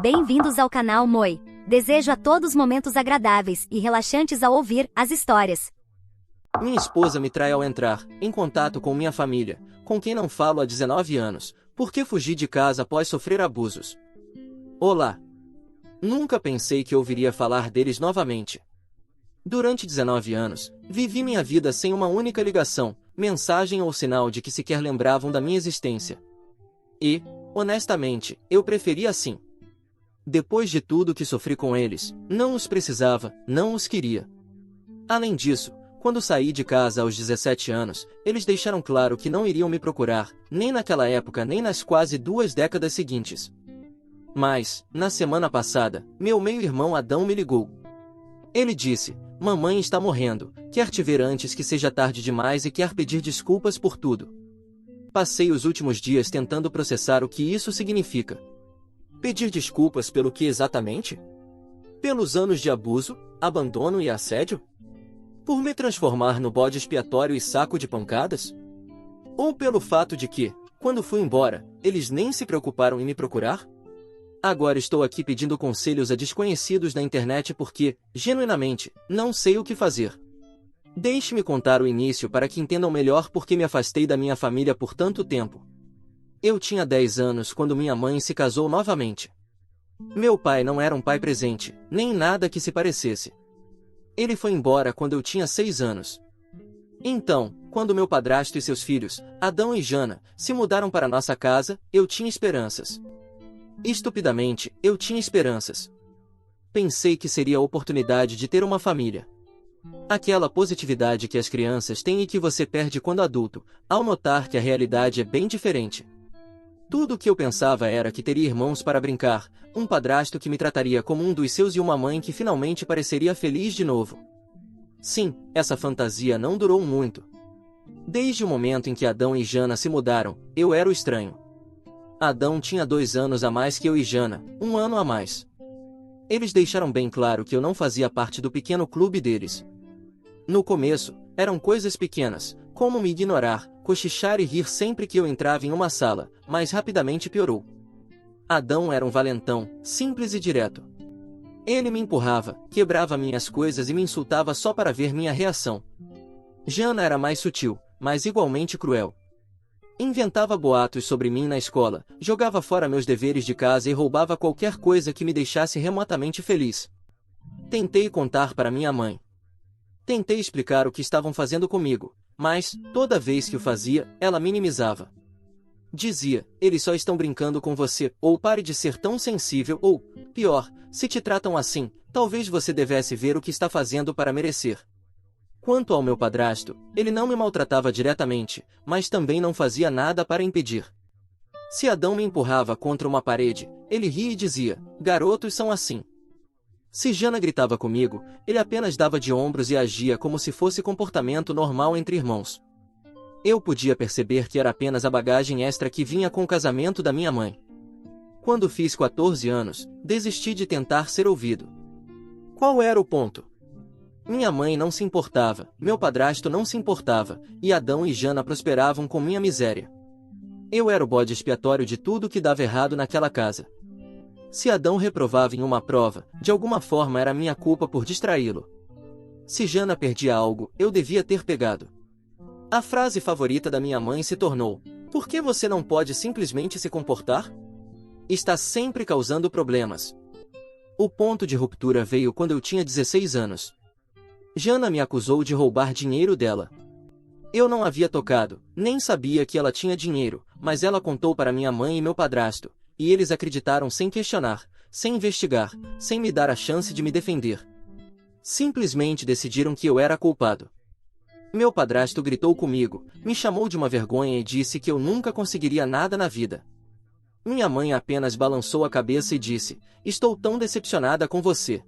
Bem-vindos ao canal Moi. Desejo a todos momentos agradáveis e relaxantes ao ouvir as histórias. Minha esposa me trai ao entrar em contato com minha família, com quem não falo há 19 anos, porque fugi de casa após sofrer abusos. Olá! Nunca pensei que ouviria falar deles novamente. Durante 19 anos, vivi minha vida sem uma única ligação, mensagem ou sinal de que sequer lembravam da minha existência. E, honestamente, eu preferia assim. Depois de tudo que sofri com eles, não os precisava, não os queria. Além disso, quando saí de casa aos 17 anos, eles deixaram claro que não iriam me procurar, nem naquela época nem nas quase 2 décadas seguintes. Mas, na semana passada, meu meio-irmão Adão me ligou. Ele disse: "Mamãe está morrendo, quer te ver antes que seja tarde demais e quer pedir desculpas por tudo." Passei os últimos dias tentando processar o que isso significa. Pedir desculpas pelo que exatamente? Pelos anos de abuso, abandono e assédio? Por me transformar no bode expiatório e saco de pancadas? Ou pelo fato de que, quando fui embora, eles nem se preocuparam em me procurar? Agora estou aqui pedindo conselhos a desconhecidos na internet porque, genuinamente, não sei o que fazer. Deixe-me contar o início para que entendam melhor por que me afastei da minha família por tanto tempo. Eu tinha 10 anos quando minha mãe se casou novamente. Meu pai não era um pai presente, nem nada que se parecesse. Ele foi embora quando eu tinha 6 anos. Então, quando meu padrasto e seus filhos, Adão e Jana, se mudaram para nossa casa, eu tinha esperanças. Estupidamente, eu tinha esperanças. Pensei que seria a oportunidade de ter uma família. Aquela positividade que as crianças têm e que você perde quando adulto, ao notar que a realidade é bem diferente. Tudo o que eu pensava era que teria irmãos para brincar, um padrasto que me trataria como um dos seus e uma mãe que finalmente pareceria feliz de novo. Sim, essa fantasia não durou muito. Desde o momento em que Adão e Jana se mudaram, eu era o estranho. Adão tinha 2 anos a mais que eu e Jana, 1 ano a mais. Eles deixaram bem claro que eu não fazia parte do pequeno clube deles. No começo, eram coisas pequenas, como me ignorar, cochichar e rir sempre que eu entrava em uma sala, mas rapidamente piorou. Adão era um valentão, simples e direto. Ele me empurrava, quebrava minhas coisas e me insultava só para ver minha reação. Jana era mais sutil, mas igualmente cruel. Inventava boatos sobre mim na escola, jogava fora meus deveres de casa e roubava qualquer coisa que me deixasse remotamente feliz. Tentei contar para minha mãe. Tentei explicar o que estavam fazendo comigo, mas, toda vez que o fazia, ela minimizava. Dizia: "Eles só estão brincando com você", ou "Pare de ser tão sensível", ou, pior, "Se te tratam assim, talvez você devesse ver o que está fazendo para merecer." Quanto ao meu padrasto, ele não me maltratava diretamente, mas também não fazia nada para impedir. Se Adão me empurrava contra uma parede, ele ria e dizia: "Garotos são assim." Se Jana gritava comigo, ele apenas dava de ombros e agia como se fosse comportamento normal entre irmãos. Eu podia perceber que era apenas a bagagem extra que vinha com o casamento da minha mãe. Quando fiz 14 anos, desisti de tentar ser ouvido. Qual era o ponto? Minha mãe não se importava, meu padrasto não se importava, e Adão e Jana prosperavam com minha miséria. Eu era o bode expiatório de tudo que dava errado naquela casa. Se Adão reprovava em uma prova, de alguma forma era minha culpa por distraí-lo. Se Jana perdia algo, eu devia ter pegado. A frase favorita da minha mãe se tornou: "Por que você não pode simplesmente se comportar? Está sempre causando problemas." O ponto de ruptura veio quando eu tinha 16 anos. Jana me acusou de roubar dinheiro dela. Eu não havia tocado, nem sabia que ela tinha dinheiro, mas ela contou para minha mãe e meu padrasto, e eles acreditaram sem questionar, sem investigar, sem me dar a chance de me defender. Simplesmente decidiram que eu era culpado. Meu padrasto gritou comigo, me chamou de uma vergonha e disse que eu nunca conseguiria nada na vida. Minha mãe apenas balançou a cabeça e disse: "Estou tão decepcionada com você."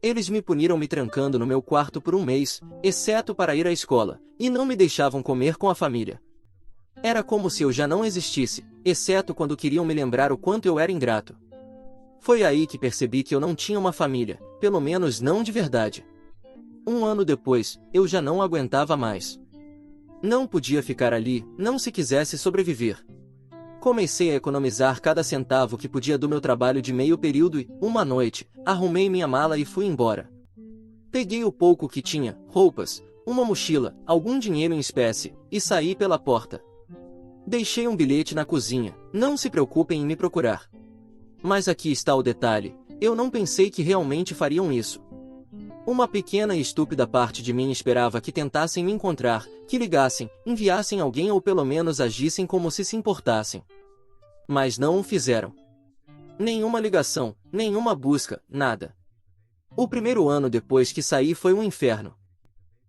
Eles me puniram me trancando no meu quarto por 1 mês, exceto para ir à escola, e não me deixavam comer com a família. Era como se eu já não existisse, exceto quando queriam me lembrar o quanto eu era ingrato. Foi aí que percebi que eu não tinha uma família, pelo menos não de verdade. 1 ano depois, eu já não aguentava mais. Não podia ficar ali, não se quisesse sobreviver. Comecei a economizar cada centavo que podia do meu trabalho de meio período e, uma noite, arrumei minha mala e fui embora. Peguei o pouco que tinha, roupas, uma mochila, algum dinheiro em espécie, e saí pela porta. Deixei um bilhete na cozinha, não se preocupem em me procurar. Mas aqui está o detalhe, eu não pensei que realmente fariam isso. Uma pequena e estúpida parte de mim esperava que tentassem me encontrar, que ligassem, enviassem alguém ou pelo menos agissem como se importassem. Mas não o fizeram. Nenhuma ligação, nenhuma busca, nada. O primeiro ano depois que saí foi um inferno.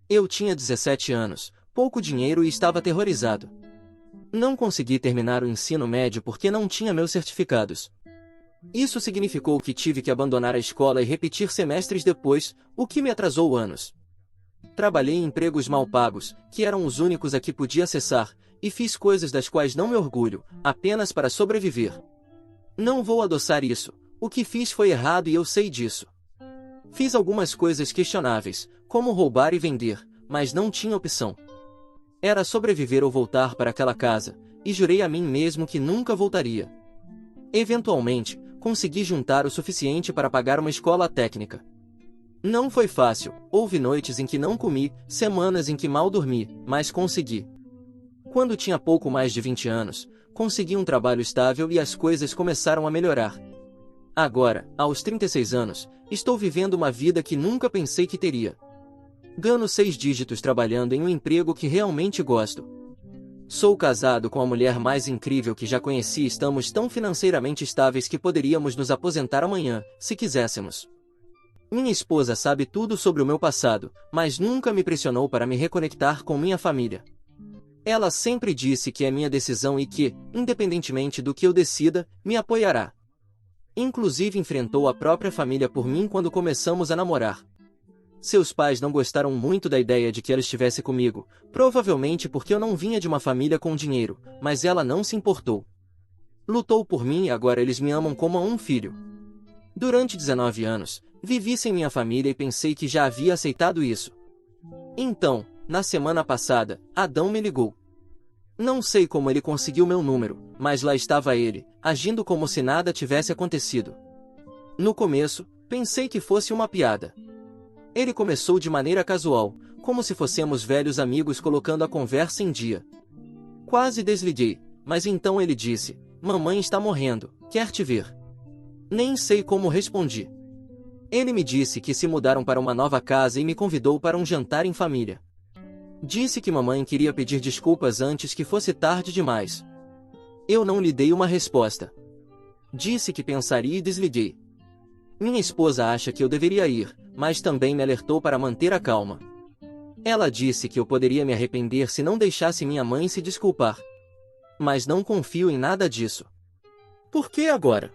Eu tinha 17 anos, pouco dinheiro e estava aterrorizado. Não consegui terminar o ensino médio porque não tinha meus certificados. Isso significou que tive que abandonar a escola e repetir semestres depois, o que me atrasou anos. Trabalhei em empregos mal pagos, que eram os únicos a que podia acessar, e fiz coisas das quais não me orgulho, apenas para sobreviver. Não vou adoçar isso, o que fiz foi errado e eu sei disso. Fiz algumas coisas questionáveis, como roubar e vender, mas não tinha opção. Era sobreviver ou voltar para aquela casa, e jurei a mim mesmo que nunca voltaria. Eventualmente, consegui juntar o suficiente para pagar uma escola técnica. Não foi fácil, houve noites em que não comi, semanas em que mal dormi, mas consegui. Quando tinha pouco mais de 20 anos, consegui um trabalho estável e as coisas começaram a melhorar. Agora, aos 36 anos, estou vivendo uma vida que nunca pensei que teria. Ganho 6 dígitos trabalhando em um emprego que realmente gosto. Sou casado com a mulher mais incrível que já conheci e estamos tão financeiramente estáveis que poderíamos nos aposentar amanhã, se quiséssemos. Minha esposa sabe tudo sobre o meu passado, mas nunca me pressionou para me reconectar com minha família. Ela sempre disse que é minha decisão e que, independentemente do que eu decida, me apoiará. Inclusive enfrentou a própria família por mim quando começamos a namorar. Seus pais não gostaram muito da ideia de que ela estivesse comigo, provavelmente porque eu não vinha de uma família com dinheiro, mas ela não se importou. Lutou por mim e agora eles me amam como a um filho. Durante 19 anos, vivi sem minha família e pensei que já havia aceitado isso. Então, na semana passada, Adão me ligou. Não sei como ele conseguiu meu número, mas lá estava ele, agindo como se nada tivesse acontecido. No começo, pensei que fosse uma piada. Ele começou de maneira casual, como se fossemos velhos amigos colocando a conversa em dia. Quase desliguei, mas então ele disse: "Mamãe está morrendo, quer te ver?" Nem sei como respondi. Ele me disse que se mudaram para uma nova casa e me convidou para um jantar em família. Disse que mamãe queria pedir desculpas antes que fosse tarde demais. Eu não lhe dei uma resposta. Disse que pensaria e desliguei. Minha esposa acha que eu deveria ir, mas também me alertou para manter a calma. Ela disse que eu poderia me arrepender se não deixasse minha mãe se desculpar. Mas não confio em nada disso. Por que agora?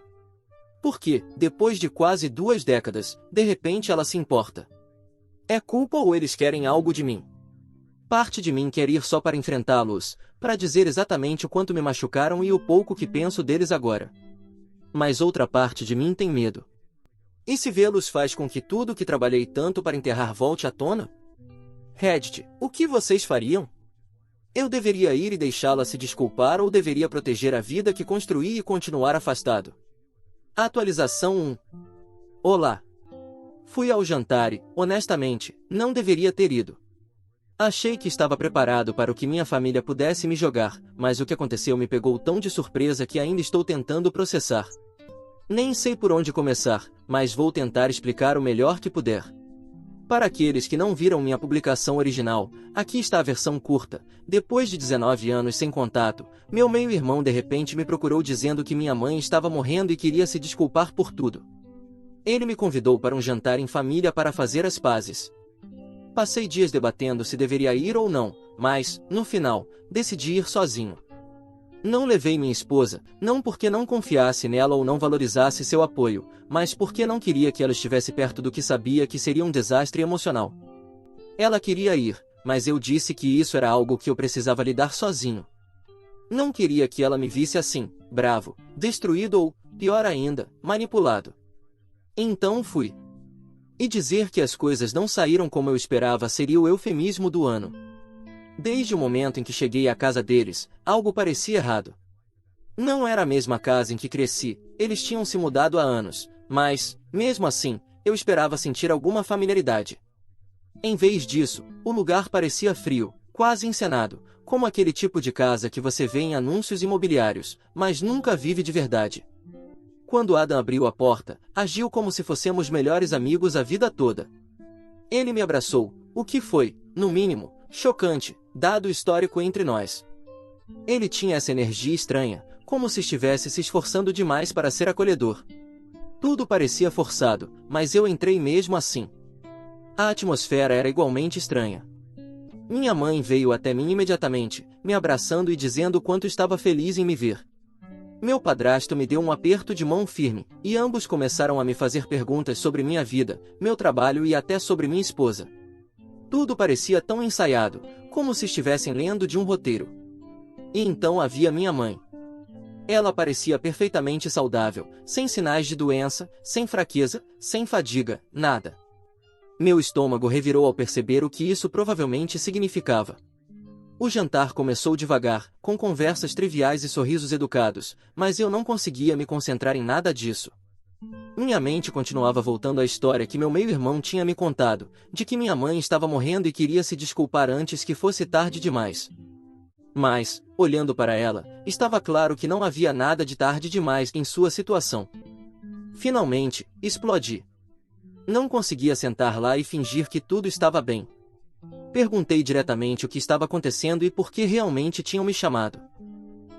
Porque, depois de quase 2 décadas, de repente ela se importa. É culpa ou eles querem algo de mim? Parte de mim quer ir só para enfrentá-los, para dizer exatamente o quanto me machucaram e o pouco que penso deles agora. Mas outra parte de mim tem medo. E se vê-los faz com que tudo que trabalhei tanto para enterrar volte à tona? Reddit, o que vocês fariam? Eu deveria ir e deixá-la se desculpar ou deveria proteger a vida que construí e continuar afastado? Atualização 1. Olá. Fui ao jantar e, honestamente, não deveria ter ido. Achei que estava preparado para o que minha família pudesse me jogar, mas o que aconteceu me pegou tão de surpresa que ainda estou tentando processar. Nem sei por onde começar, mas vou tentar explicar o melhor que puder. Para aqueles que não viram minha publicação original, aqui está a versão curta. Depois de 19 anos sem contato, meu meio-irmão de repente me procurou dizendo que minha mãe estava morrendo e queria se desculpar por tudo. Ele me convidou para um jantar em família para fazer as pazes. Passei dias debatendo se deveria ir ou não, mas, no final, decidi ir sozinho. Não levei minha esposa, não porque não confiasse nela ou não valorizasse seu apoio, mas porque não queria que ela estivesse perto do que sabia que seria um desastre emocional. Ela queria ir, mas eu disse que isso era algo que eu precisava lidar sozinho. Não queria que ela me visse assim, bravo, destruído ou, pior ainda, manipulado. Então fui. E dizer que as coisas não saíram como eu esperava seria o eufemismo do ano. Desde o momento em que cheguei à casa deles, algo parecia errado. Não era a mesma casa em que cresci, eles tinham se mudado há anos, mas, mesmo assim, eu esperava sentir alguma familiaridade. Em vez disso, o lugar parecia frio, quase encenado, como aquele tipo de casa que você vê em anúncios imobiliários, mas nunca vive de verdade. Quando Adam abriu a porta, agiu como se fôssemos melhores amigos a vida toda. Ele me abraçou, o que foi, no mínimo, chocante, dado o histórico entre nós. Ele tinha essa energia estranha, como se estivesse se esforçando demais para ser acolhedor. Tudo parecia forçado, mas eu entrei mesmo assim. A atmosfera era igualmente estranha. Minha mãe veio até mim imediatamente, me abraçando e dizendo o quanto estava feliz em me ver. Meu padrasto me deu um aperto de mão firme, e ambos começaram a me fazer perguntas sobre minha vida, meu trabalho e até sobre minha esposa. Tudo parecia tão ensaiado, como se estivessem lendo de um roteiro. E então havia minha mãe. Ela parecia perfeitamente saudável, sem sinais de doença, sem fraqueza, sem fadiga, nada. Meu estômago revirou ao perceber o que isso provavelmente significava. O jantar começou devagar, com conversas triviais e sorrisos educados, mas eu não conseguia me concentrar em nada disso. Minha mente continuava voltando à história que meu meio-irmão tinha me contado, de que minha mãe estava morrendo e queria se desculpar antes que fosse tarde demais. Mas, olhando para ela, estava claro que não havia nada de tarde demais em sua situação. Finalmente, explodi. Não conseguia sentar lá e fingir que tudo estava bem. Perguntei diretamente o que estava acontecendo e por que realmente tinham me chamado.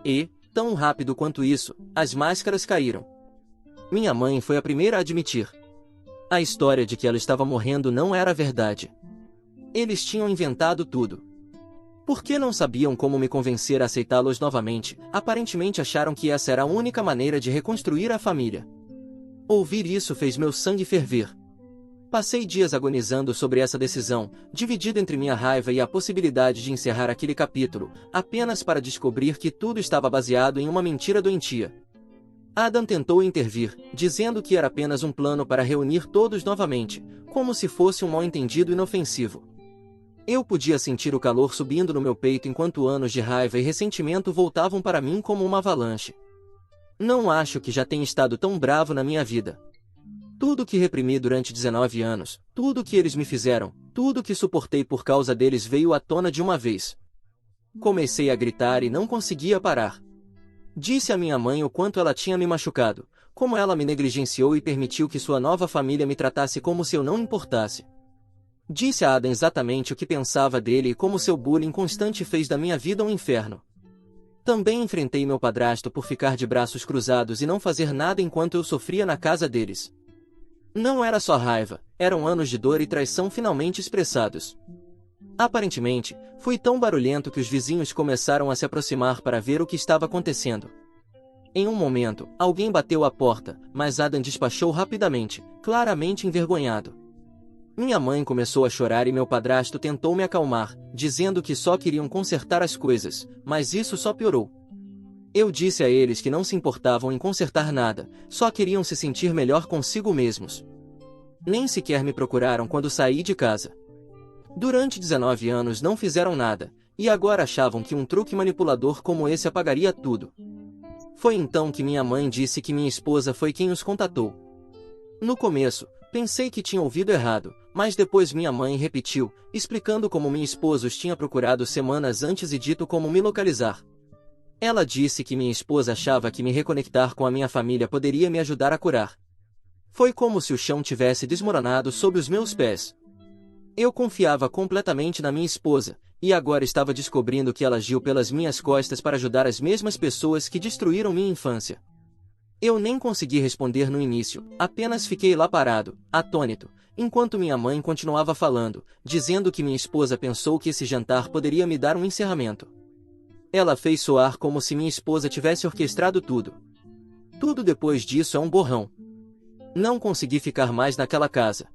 E, tão rápido quanto isso, as máscaras caíram. Minha mãe foi a primeira a admitir. A história de que ela estava morrendo não era verdade. Eles tinham inventado tudo. Por que não sabiam como me convencer a aceitá-los novamente? Aparentemente acharam que essa era a única maneira de reconstruir a família. Ouvir isso fez meu sangue ferver. Passei dias agonizando sobre essa decisão, dividido entre minha raiva e a possibilidade de encerrar aquele capítulo, apenas para descobrir que tudo estava baseado em uma mentira doentia. Adam tentou intervir, dizendo que era apenas um plano para reunir todos novamente, como se fosse um mal-entendido inofensivo. Eu podia sentir o calor subindo no meu peito enquanto anos de raiva e ressentimento voltavam para mim como uma avalanche. Não acho que já tenha estado tão bravo na minha vida. Tudo que reprimi durante 19 anos, tudo que eles me fizeram, tudo que suportei por causa deles veio à tona de uma vez. Comecei a gritar e não conseguia parar. Disse a minha mãe o quanto ela tinha me machucado, como ela me negligenciou e permitiu que sua nova família me tratasse como se eu não importasse. Disse a Adam exatamente o que pensava dele e como seu bullying constante fez da minha vida um inferno. Também enfrentei meu padrasto por ficar de braços cruzados e não fazer nada enquanto eu sofria na casa deles. Não era só raiva, eram anos de dor e traição finalmente expressados. Aparentemente, fui tão barulhento que os vizinhos começaram a se aproximar para ver o que estava acontecendo. Em um momento, alguém bateu à porta, mas Adam despachou rapidamente, claramente envergonhado. Minha mãe começou a chorar e meu padrasto tentou me acalmar, dizendo que só queriam consertar as coisas, mas isso só piorou. Eu disse a eles que não se importavam em consertar nada, só queriam se sentir melhor consigo mesmos. Nem sequer me procuraram quando saí de casa. Durante 19 anos não fizeram nada, e agora achavam que um truque manipulador como esse apagaria tudo. Foi então que minha mãe disse que minha esposa foi quem os contatou. No começo, pensei que tinha ouvido errado, mas depois minha mãe repetiu, explicando como minha esposa os tinha procurado semanas antes e dito como me localizar. Ela disse que minha esposa achava que me reconectar com a minha família poderia me ajudar a curar. Foi como se o chão tivesse desmoronado sob os meus pés. Eu confiava completamente na minha esposa, e agora estava descobrindo que ela agiu pelas minhas costas para ajudar as mesmas pessoas que destruíram minha infância. Eu nem consegui responder no início, apenas fiquei lá parado, atônito, enquanto minha mãe continuava falando, dizendo que minha esposa pensou que esse jantar poderia me dar um encerramento. Ela fez soar como se minha esposa tivesse orquestrado tudo. Tudo depois disso é um borrão. Não consegui ficar mais naquela casa.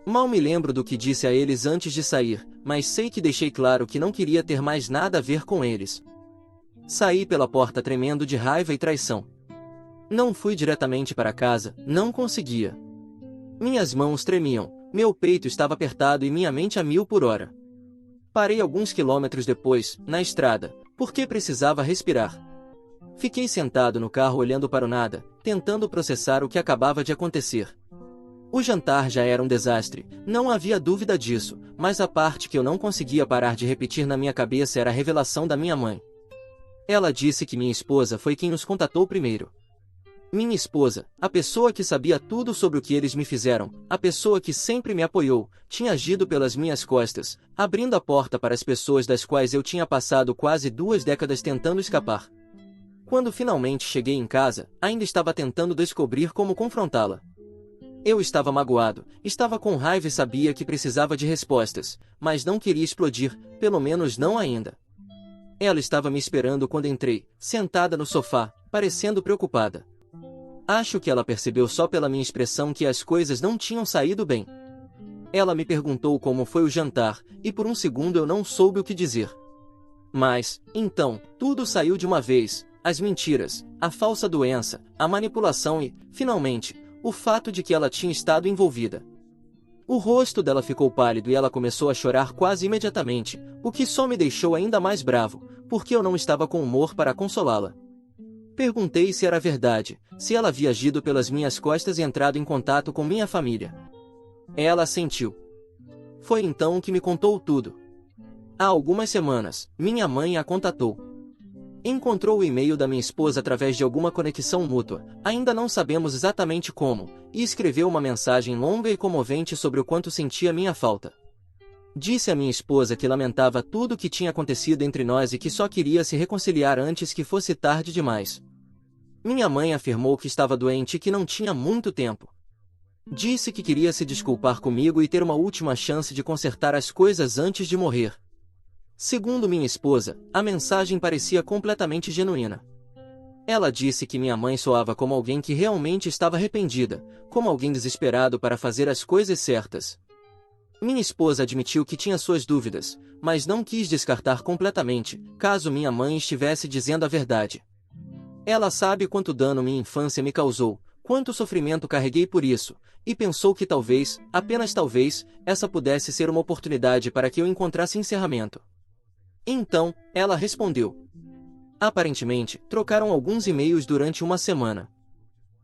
Mal me lembro do que disse a eles antes de sair, mas sei que deixei claro que não queria ter mais nada a ver com eles. Saí pela porta tremendo de raiva e traição. Não fui diretamente para casa, não conseguia. Minhas mãos tremiam, meu peito estava apertado e minha mente a 1000 por hora. Parei alguns quilômetros depois, na estrada, porque precisava respirar. Fiquei sentado no carro olhando para o nada, tentando processar o que acabava de acontecer. O jantar já era um desastre, não havia dúvida disso, mas a parte que eu não conseguia parar de repetir na minha cabeça era a revelação da minha mãe. Ela disse que minha esposa foi quem os contatou primeiro. Minha esposa, a pessoa que sabia tudo sobre o que eles me fizeram, a pessoa que sempre me apoiou, tinha agido pelas minhas costas, abrindo a porta para as pessoas das quais eu tinha passado quase 2 décadas tentando escapar. Quando finalmente cheguei em casa, ainda estava tentando descobrir como confrontá-la. Eu estava magoado, estava com raiva e sabia que precisava de respostas, mas não queria explodir, pelo menos não ainda. Ela estava me esperando quando entrei, sentada no sofá, parecendo preocupada. Acho que ela percebeu só pela minha expressão que as coisas não tinham saído bem. Ela me perguntou como foi o jantar, e por um segundo eu não soube o que dizer. Mas, então, tudo saiu de uma vez, as mentiras, a falsa doença, a manipulação e, finalmente, o fato de que ela tinha estado envolvida. O rosto dela ficou pálido e ela começou a chorar quase imediatamente, o que só me deixou ainda mais bravo, porque eu não estava com humor para consolá-la. Perguntei se era verdade, se ela havia agido pelas minhas costas e entrado em contato com minha família. Ela assentiu. Foi então que me contou tudo. Há algumas semanas, minha mãe a contatou. Encontrou o e-mail da minha esposa através de alguma conexão mútua, ainda não sabemos exatamente como, e escreveu uma mensagem longa e comovente sobre o quanto sentia minha falta. Disse à minha esposa que lamentava tudo o que tinha acontecido entre nós e que só queria se reconciliar antes que fosse tarde demais. Minha mãe afirmou que estava doente e que não tinha muito tempo. Disse que queria se desculpar comigo e ter uma última chance de consertar as coisas antes de morrer. Segundo minha esposa, a mensagem parecia completamente genuína. Ela disse que minha mãe soava como alguém que realmente estava arrependida, como alguém desesperado para fazer as coisas certas. Minha esposa admitiu que tinha suas dúvidas, mas não quis descartar completamente, caso minha mãe estivesse dizendo a verdade. Ela sabe quanto dano minha infância me causou, quanto sofrimento carreguei por isso, e pensou que talvez, apenas talvez, essa pudesse ser uma oportunidade para que eu encontrasse encerramento. Então, ela respondeu. Aparentemente, trocaram alguns e-mails durante uma semana.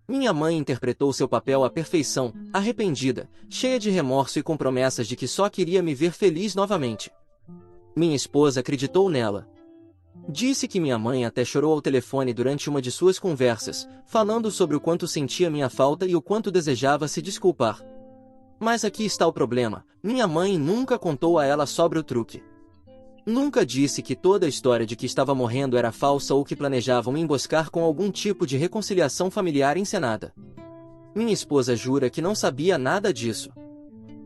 Minha mãe interpretou seu papel à perfeição, arrependida, cheia de remorso e com promessas de que só queria me ver feliz novamente. Minha esposa acreditou nela. Disse que minha mãe até chorou ao telefone durante uma de suas conversas, falando sobre o quanto sentia minha falta e o quanto desejava se desculpar. Mas aqui está o problema, minha mãe nunca contou a ela sobre o truque. Nunca disse que toda a história de que estava morrendo era falsa ou que planejavam me emboscar com algum tipo de reconciliação familiar encenada. Minha esposa jura que não sabia nada disso.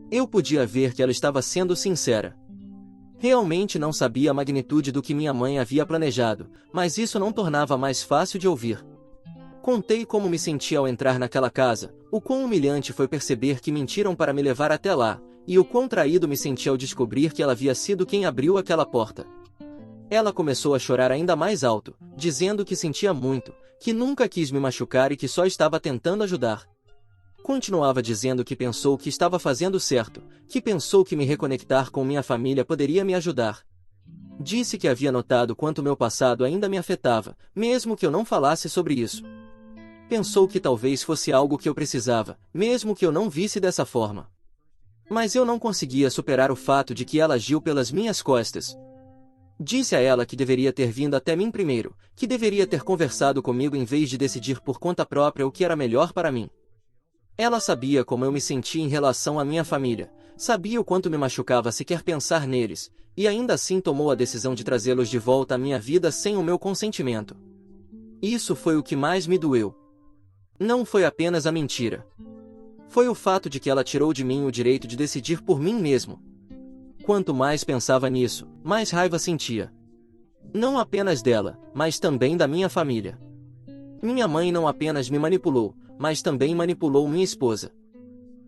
Eu podia ver que ela estava sendo sincera. Realmente não sabia a magnitude do que minha mãe havia planejado, mas isso não tornava mais fácil de ouvir. Contei como me senti ao entrar naquela casa, o quão humilhante foi perceber que mentiram para me levar até lá, e o quão traído me senti ao descobrir que ela havia sido quem abriu aquela porta. Ela começou a chorar ainda mais alto, dizendo que sentia muito, que nunca quis me machucar e que só estava tentando ajudar. Continuava dizendo que pensou que estava fazendo certo, que pensou que me reconectar com minha família poderia me ajudar. Disse que havia notado quanto meu passado ainda me afetava, mesmo que eu não falasse sobre isso. Pensou que talvez fosse algo que eu precisava, mesmo que eu não visse dessa forma. Mas eu não conseguia superar o fato de que ela agiu pelas minhas costas. Disse a ela que deveria ter vindo até mim primeiro, que deveria ter conversado comigo em vez de decidir por conta própria o que era melhor para mim. Ela sabia como eu me sentia em relação à minha família, sabia o quanto me machucava sequer pensar neles, e ainda assim tomou a decisão de trazê-los de volta à minha vida sem o meu consentimento. Isso foi o que mais me doeu. Não foi apenas a mentira. Foi o fato de que ela tirou de mim o direito de decidir por mim mesmo. Quanto mais pensava nisso, mais raiva sentia. Não apenas dela, mas também da minha família. Minha mãe não apenas me manipulou, mas também manipulou minha esposa.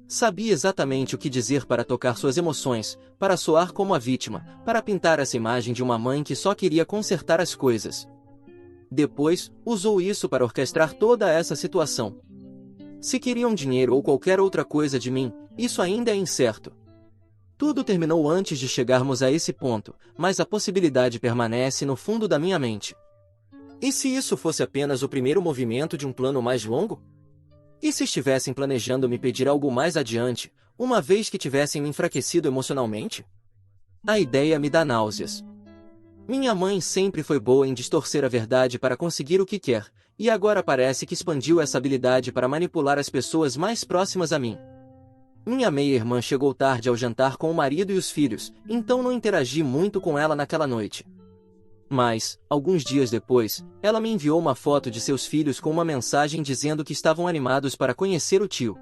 Sabia exatamente o que dizer para tocar suas emoções, para soar como a vítima, para pintar essa imagem de uma mãe que só queria consertar as coisas. Depois, usou isso para orquestrar toda essa situação. Se queriam dinheiro ou qualquer outra coisa de mim, isso ainda é incerto. Tudo terminou antes de chegarmos a esse ponto, mas a possibilidade permanece no fundo da minha mente. E se isso fosse apenas o primeiro movimento de um plano mais longo? E se estivessem planejando me pedir algo mais adiante, uma vez que tivessem me enfraquecido emocionalmente? A ideia me dá náuseas. Minha mãe sempre foi boa em distorcer a verdade para conseguir o que quer, e agora parece que expandiu essa habilidade para manipular as pessoas mais próximas a mim. Minha meia-irmã chegou tarde ao jantar com o marido e os filhos, então não interagi muito com ela naquela noite. Mas, alguns dias depois, ela me enviou uma foto de seus filhos com uma mensagem dizendo que estavam animados para conhecer o tio.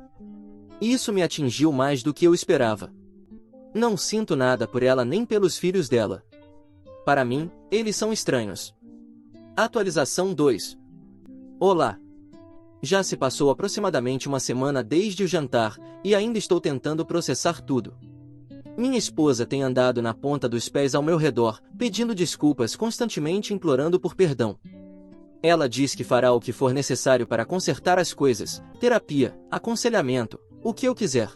Isso me atingiu mais do que eu esperava. Não sinto nada por ela nem pelos filhos dela. Para mim, eles são estranhos. Atualização 2. Olá! Já se passou aproximadamente uma semana desde o jantar, e ainda estou tentando processar tudo. Minha esposa tem andado na ponta dos pés ao meu redor, pedindo desculpas, constantemente implorando por perdão. Ela diz que fará o que for necessário para consertar as coisas, terapia, aconselhamento, o que eu quiser.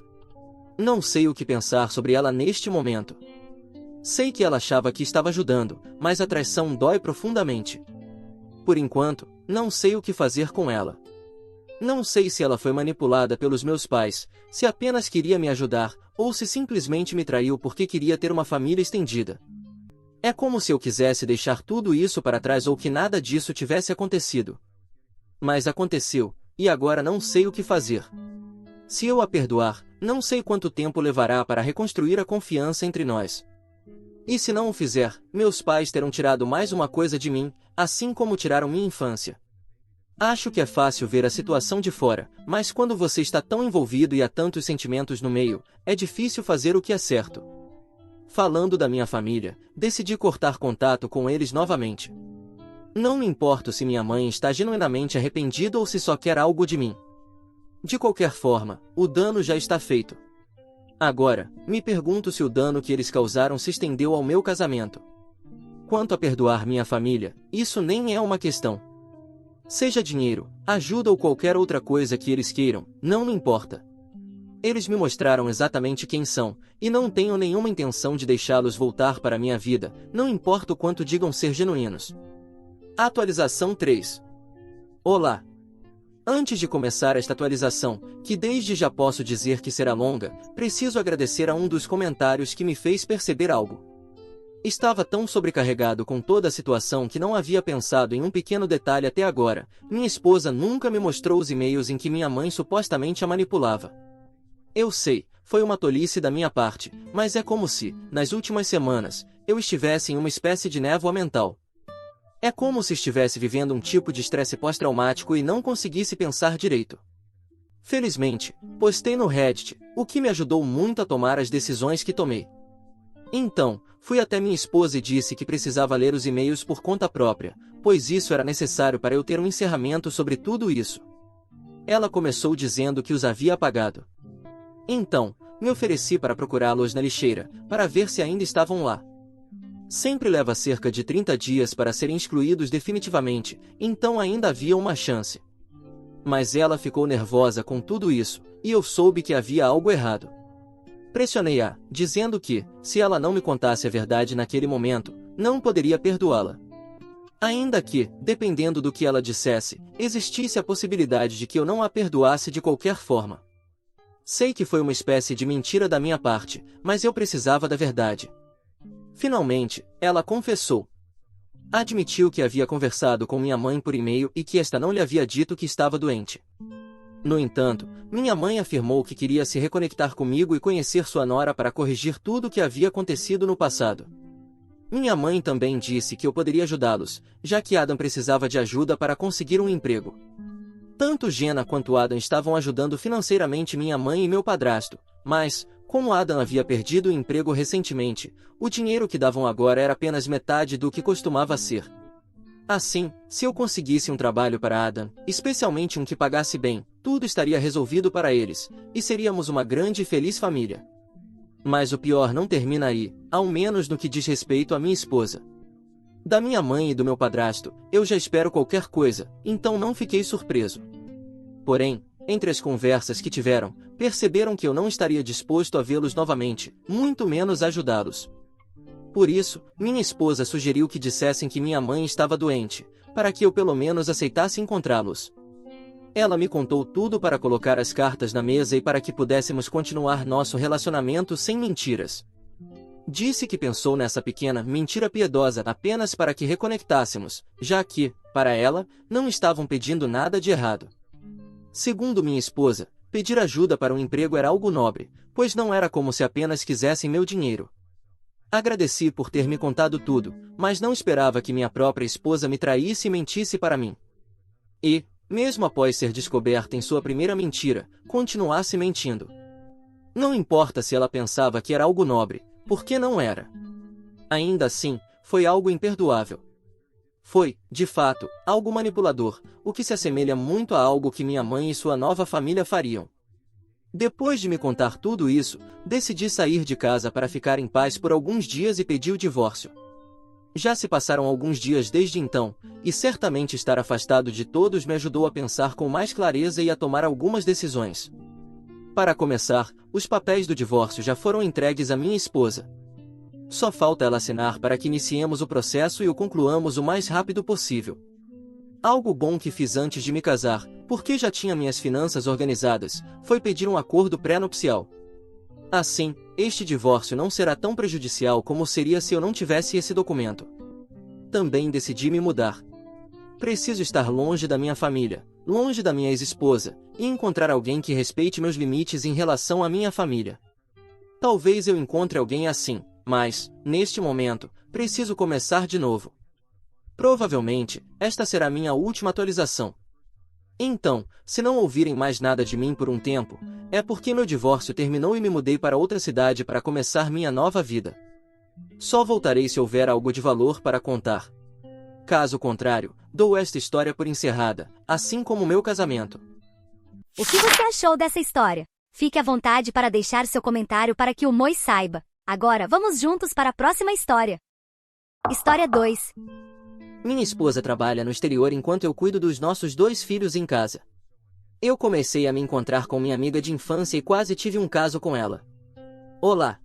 Não sei o que pensar sobre ela neste momento. Sei que ela achava que estava ajudando, mas a traição dói profundamente. Por enquanto, não sei o que fazer com ela. Não sei se ela foi manipulada pelos meus pais, se apenas queria me ajudar, ou se simplesmente me traiu porque queria ter uma família estendida. É como se eu quisesse deixar tudo isso para trás ou que nada disso tivesse acontecido. Mas aconteceu, e agora não sei o que fazer. Se eu a perdoar, não sei quanto tempo levará para reconstruir a confiança entre nós. E se não o fizer, meus pais terão tirado mais uma coisa de mim, assim como tiraram minha infância. Acho que é fácil ver a situação de fora, mas quando você está tão envolvido e há tantos sentimentos no meio, é difícil fazer o que é certo. Falando da minha família, decidi cortar contato com eles novamente. Não me importo se minha mãe está genuinamente arrependida ou se só quer algo de mim. De qualquer forma, o dano já está feito. Agora, me pergunto se o dano que eles causaram se estendeu ao meu casamento. Quanto a perdoar minha família, isso nem é uma questão. Seja dinheiro, ajuda ou qualquer outra coisa que eles queiram, não me importa. Eles me mostraram exatamente quem são, e não tenho nenhuma intenção de deixá-los voltar para minha vida, não importa o quanto digam ser genuínos. Atualização 3. Olá! Antes de começar esta atualização, que desde já posso dizer que será longa, preciso agradecer a um dos comentários que me fez perceber algo. Estava tão sobrecarregado com toda a situação que não havia pensado em um pequeno detalhe até agora. Minha esposa nunca me mostrou os e-mails em que minha mãe supostamente a manipulava. Eu sei, foi uma tolice da minha parte, mas é como se, nas últimas semanas, eu estivesse em uma espécie de névoa mental. É como se estivesse vivendo um tipo de estresse pós-traumático e não conseguisse pensar direito. Felizmente, postei no Reddit, o que me ajudou muito a tomar as decisões que tomei. Então, fui até minha esposa e disse que precisava ler os e-mails por conta própria, pois isso era necessário para eu ter um encerramento sobre tudo isso. Ela começou dizendo que os havia apagado. Então, me ofereci para procurá-los na lixeira, para ver se ainda estavam lá. Sempre leva cerca de 30 dias para serem excluídos definitivamente, então ainda havia uma chance. Mas ela ficou nervosa com tudo isso, e eu soube que havia algo errado. Pressionei-a, dizendo que, se ela não me contasse a verdade naquele momento, não poderia perdoá-la. Ainda que, dependendo do que ela dissesse, existisse a possibilidade de que eu não a perdoasse de qualquer forma. Sei que foi uma espécie de mentira da minha parte, mas eu precisava da verdade. Finalmente, ela confessou. Admitiu que havia conversado com minha mãe por e-mail e que esta não lhe havia dito que estava doente. No entanto, minha mãe afirmou que queria se reconectar comigo e conhecer sua nora para corrigir tudo o que havia acontecido no passado. Minha mãe também disse que eu poderia ajudá-los, já que Adam precisava de ajuda para conseguir um emprego. Tanto Jenna quanto Adam estavam ajudando financeiramente minha mãe e meu padrasto, mas, como Adam havia perdido o emprego recentemente, o dinheiro que davam agora era apenas metade do que costumava ser. Assim, se eu conseguisse um trabalho para Adam, especialmente um que pagasse bem, tudo estaria resolvido para eles, e seríamos uma grande e feliz família. Mas o pior não termina aí, ao menos no que diz respeito à minha esposa. Da minha mãe e do meu padrasto, eu já espero qualquer coisa, então não fiquei surpreso. Porém, entre as conversas que tiveram, perceberam que eu não estaria disposto a vê-los novamente, muito menos ajudá-los. Por isso, minha esposa sugeriu que dissessem que minha mãe estava doente, para que eu pelo menos aceitasse encontrá-los. Ela me contou tudo para colocar as cartas na mesa e para que pudéssemos continuar nosso relacionamento sem mentiras. Disse que pensou nessa pequena mentira piedosa apenas para que reconectássemos, já que, para ela, não estavam pedindo nada de errado. Segundo minha esposa, pedir ajuda para um emprego era algo nobre, pois não era como se apenas quisessem meu dinheiro. Agradeci por ter me contado tudo, mas não esperava que minha própria esposa me traísse e mentisse para mim. E, mesmo após ser descoberta em sua primeira mentira, continuasse mentindo. Não importa se ela pensava que era algo nobre, porque não era. Ainda assim, foi algo imperdoável. Foi, de fato, algo manipulador, o que se assemelha muito a algo que minha mãe e sua nova família fariam. Depois de me contar tudo isso, decidi sair de casa para ficar em paz por alguns dias e pedi o divórcio. Já se passaram alguns dias desde então, e certamente estar afastado de todos me ajudou a pensar com mais clareza e a tomar algumas decisões. Para começar, os papéis do divórcio já foram entregues à minha esposa. Só falta ela assinar para que iniciemos o processo e o concluamos o mais rápido possível. Algo bom que fiz antes de me casar, porque já tinha minhas finanças organizadas, foi pedir um acordo pré-nupcial. Assim, este divórcio não será tão prejudicial como seria se eu não tivesse esse documento. Também decidi me mudar. Preciso estar longe da minha família, longe da minha ex-esposa, e encontrar alguém que respeite meus limites em relação à minha família. Talvez eu encontre alguém assim, mas, neste momento, preciso começar de novo. Provavelmente, esta será minha última atualização. Então, se não ouvirem mais nada de mim por um tempo, é porque meu divórcio terminou e me mudei para outra cidade para começar minha nova vida. Só voltarei se houver algo de valor para contar. Caso contrário, dou esta história por encerrada, assim como meu casamento. O que você achou dessa história? Fique à vontade para deixar seu comentário para que o Moi saiba. Agora vamos juntos para a próxima história. História 2. Minha esposa trabalha no exterior enquanto eu cuido dos nossos 2 filhos em casa. Eu comecei a me encontrar com minha amiga de infância e quase tive um caso com ela. Olá!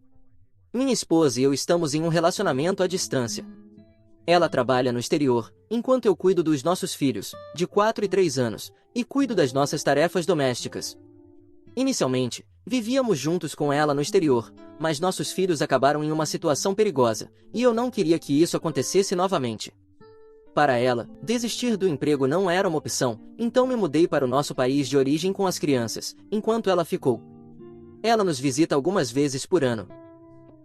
Minha esposa e eu estamos em um relacionamento à distância. Ela trabalha no exterior, enquanto eu cuido dos nossos filhos, de 4 e 3 anos, e cuido das nossas tarefas domésticas. Inicialmente, vivíamos juntos com ela no exterior, mas nossos filhos acabaram em uma situação perigosa, e eu não queria que isso acontecesse novamente. Para ela, desistir do emprego não era uma opção, então me mudei para o nosso país de origem com as crianças, enquanto ela ficou. Ela nos visita algumas vezes por ano.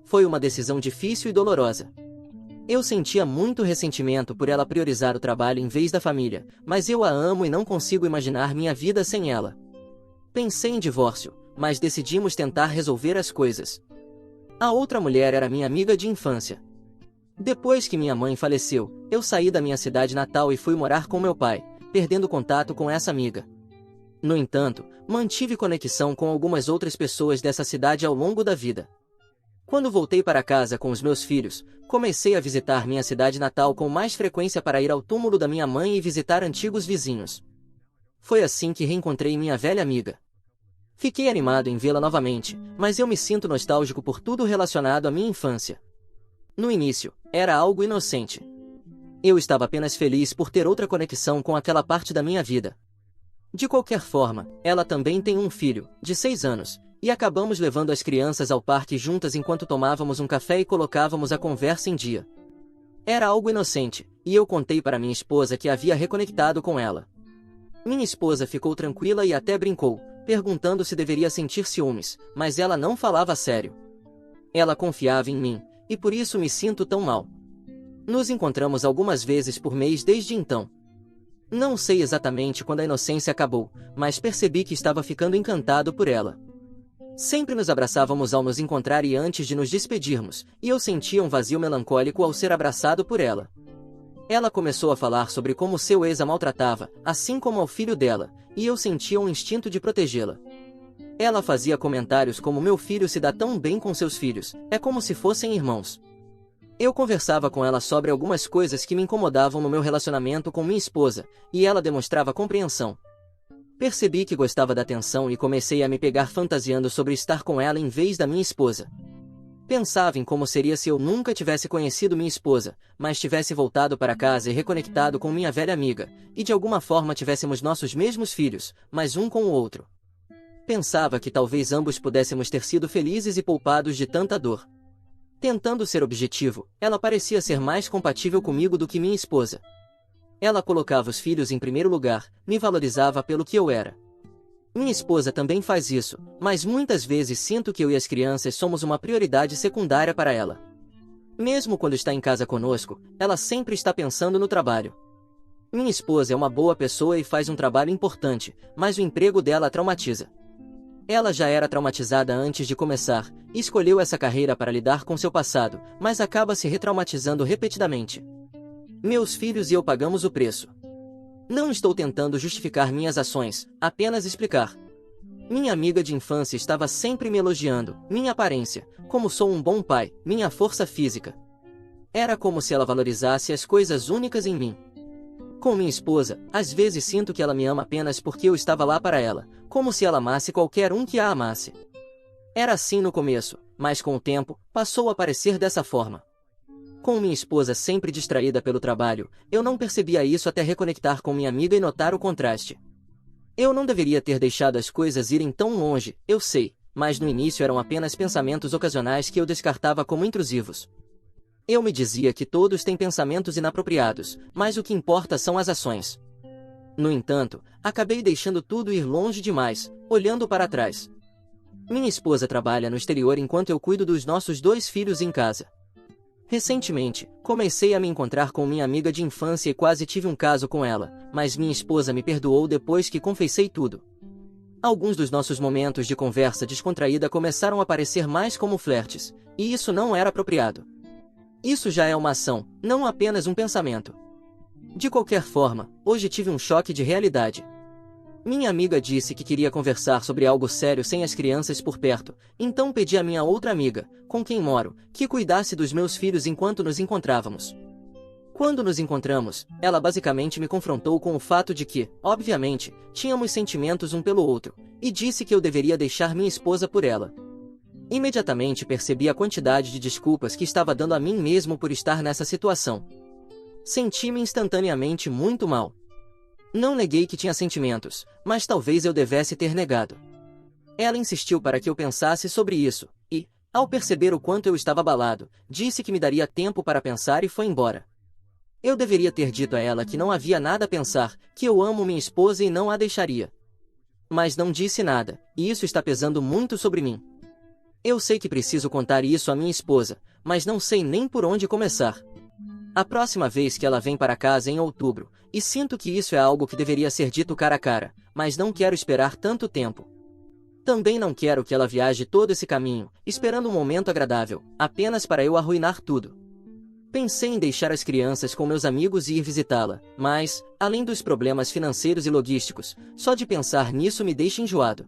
Foi uma decisão difícil e dolorosa. Eu sentia muito ressentimento por ela priorizar o trabalho em vez da família, mas eu a amo e não consigo imaginar minha vida sem ela. Pensei em divórcio, mas decidimos tentar resolver as coisas. A outra mulher era minha amiga de infância. Depois que minha mãe faleceu, eu saí da minha cidade natal e fui morar com meu pai, perdendo contato com essa amiga. No entanto, mantive conexão com algumas outras pessoas dessa cidade ao longo da vida. Quando voltei para casa com os meus filhos, comecei a visitar minha cidade natal com mais frequência para ir ao túmulo da minha mãe e visitar antigos vizinhos. Foi assim que reencontrei minha velha amiga. Fiquei animado em vê-la novamente, mas eu me sinto nostálgico por tudo relacionado à minha infância. No início, era algo inocente. Eu estava apenas feliz por ter outra conexão com aquela parte da minha vida. De qualquer forma, ela também tem um filho, de 6 anos, e acabamos levando as crianças ao parque juntas enquanto tomávamos um café e colocávamos a conversa em dia. Era algo inocente, e eu contei para minha esposa que havia reconectado com ela. Minha esposa ficou tranquila e até brincou, perguntando se deveria sentir ciúmes, mas ela não falava sério. Ela confiava em mim, e por isso me sinto tão mal. Nos encontramos algumas vezes por mês desde então. Não sei exatamente quando a inocência acabou, mas percebi que estava ficando encantado por ela. Sempre nos abraçávamos ao nos encontrar e antes de nos despedirmos, e eu sentia um vazio melancólico ao ser abraçado por ela. Ela começou a falar sobre como seu ex a maltratava, assim como ao filho dela, e eu sentia um instinto de protegê-la. Ela fazia comentários como meu filho se dá tão bem com seus filhos, é como se fossem irmãos. Eu conversava com ela sobre algumas coisas que me incomodavam no meu relacionamento com minha esposa, e ela demonstrava compreensão. Percebi que gostava da atenção e comecei a me pegar fantasiando sobre estar com ela em vez da minha esposa. Pensava em como seria se eu nunca tivesse conhecido minha esposa, mas tivesse voltado para casa e reconectado com minha velha amiga, e de alguma forma tivéssemos nossos mesmos filhos, mas um com o outro. Pensava que talvez ambos pudéssemos ter sido felizes e poupados de tanta dor. Tentando ser objetivo, ela parecia ser mais compatível comigo do que minha esposa. Ela colocava os filhos em primeiro lugar, me valorizava pelo que eu era. Minha esposa também faz isso, mas muitas vezes sinto que eu e as crianças somos uma prioridade secundária para ela. Mesmo quando está em casa conosco, ela sempre está pensando no trabalho. Minha esposa é uma boa pessoa e faz um trabalho importante, mas o emprego dela a traumatiza. Ela já era traumatizada antes de começar, e escolheu essa carreira para lidar com seu passado, mas acaba se retraumatizando repetidamente. Meus filhos e eu pagamos o preço. Não estou tentando justificar minhas ações, apenas explicar. Minha amiga de infância estava sempre me elogiando, minha aparência, como sou um bom pai, minha força física. Era como se ela valorizasse as coisas únicas em mim. Com minha esposa, às vezes sinto que ela me ama apenas porque eu estava lá para ela, como se ela amasse qualquer um que a amasse. Era assim no começo, mas com o tempo, passou a parecer dessa forma. Com minha esposa sempre distraída pelo trabalho, eu não percebia isso até reconectar com minha amiga e notar o contraste. Eu não deveria ter deixado as coisas irem tão longe, eu sei, mas no início eram apenas pensamentos ocasionais que eu descartava como intrusivos. Eu me dizia que todos têm pensamentos inapropriados, mas o que importa são as ações. No entanto, acabei deixando tudo ir longe demais, olhando para trás. Minha esposa trabalha no exterior enquanto eu cuido dos nossos 2 filhos em casa. Recentemente, comecei a me encontrar com minha amiga de infância e quase tive um caso com ela, mas minha esposa me perdoou depois que confessei tudo. Alguns dos nossos momentos de conversa descontraída começaram a parecer mais como flertes, e isso não era apropriado. Isso já é uma ação, não apenas um pensamento. De qualquer forma, hoje tive um choque de realidade. Minha amiga disse que queria conversar sobre algo sério sem as crianças por perto, então pedi à minha outra amiga, com quem moro, que cuidasse dos meus filhos enquanto nos encontrávamos. Quando nos encontramos, ela basicamente me confrontou com o fato de que, obviamente, tínhamos sentimentos um pelo outro, e disse que eu deveria deixar minha esposa por ela. Imediatamente percebi a quantidade de desculpas que estava dando a mim mesmo por estar nessa situação. Senti-me instantaneamente muito mal. Não neguei que tinha sentimentos, mas talvez eu devesse ter negado. Ela insistiu para que eu pensasse sobre isso, e, ao perceber o quanto eu estava abalado, disse que me daria tempo para pensar e foi embora. Eu deveria ter dito a ela que não havia nada a pensar, que eu amo minha esposa e não a deixaria. Mas não disse nada, e isso está pesando muito sobre mim. Eu sei que preciso contar isso à minha esposa, mas não sei nem por onde começar. A próxima vez que ela vem para casa em outubro, e sinto que isso é algo que deveria ser dito cara a cara, mas não quero esperar tanto tempo. Também não quero que ela viaje todo esse caminho, esperando um momento agradável, apenas para eu arruinar tudo. Pensei em deixar as crianças com meus amigos e ir visitá-la, mas, além dos problemas financeiros e logísticos, só de pensar nisso me deixa enjoado.